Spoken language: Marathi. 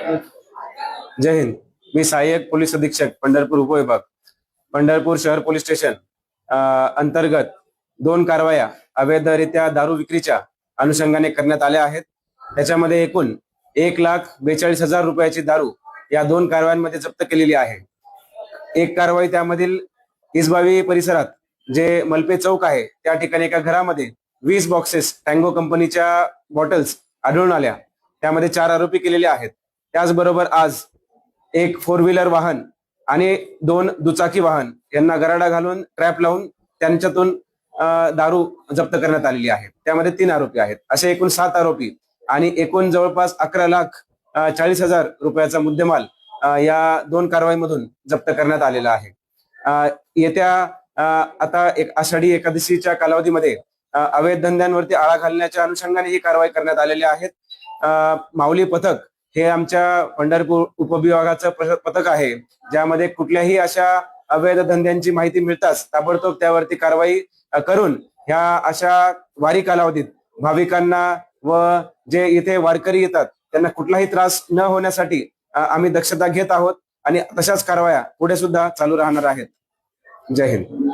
जय हिंद. मी सहाय्यक पोलीस अधीक्षक पंढरपूर उपविभाग, पंढरपूर शहर पोलीस स्टेशन अंतर्गत 2 कारवाया अवैधरित्या दारू विक्रीच्या अनुषंगाने करण्यात आल्या आहेत. त्याच्यामध्ये एकूण 1,42,000 रुपयाची दारू या 2 कारवायांमध्ये जप्त केलेली आहे. एक कारवाई त्यामधील इसबावी परिसरात जे मलपे चौक आहे त्या ठिकाणी एका घरामध्ये 20 बॉक्सेस टँगो कंपनीच्या बॉटल्स आढळून आल्या. त्यामध्ये 4 आरोपी केलेले आहेत. त्याचबरोबर आज एक 4 व्हीलर वाहन आणि 2 दुचाकी वाहन यांना गराडा घालून ट्रॅप लावून त्यांच्यातून दारू जप्त करण्यात आलेली आहे. त्यामध्ये 3 आरोपी आहेत. असे एकूण 7 आरोपी आणि एकूण जवळपास 11,40,000 रुपयाचा मुद्देमाल या 2 कारवाईमधून जप्त करण्यात आलेला आहे. येत्या आता एक आषाढी एकादशीच्या कालावधीमध्ये अवैध धंद्यांवरती आळा घालण्याच्या अनुषंगाने ही कारवाई करण्यात आलेली आहे. माऊली पथक हे आमच्या पंढरपूर उपविभागाचं पथक आहे, ज्यामध्ये कुठल्याही अशा अवैध धंद्यांची माहिती मिळताच ताबडतोब त्यावरती कारवाई करून ह्या अशा वारी कालावधीत भाविकांना व जे इथे वारकरी येतात त्यांना कुठलाही त्रास न होण्यासाठी आम्ही दक्षता घेत आहोत आणि तशाच कारवाया पुढे सुद्धा चालू राहणार आहेत. जय हिंद.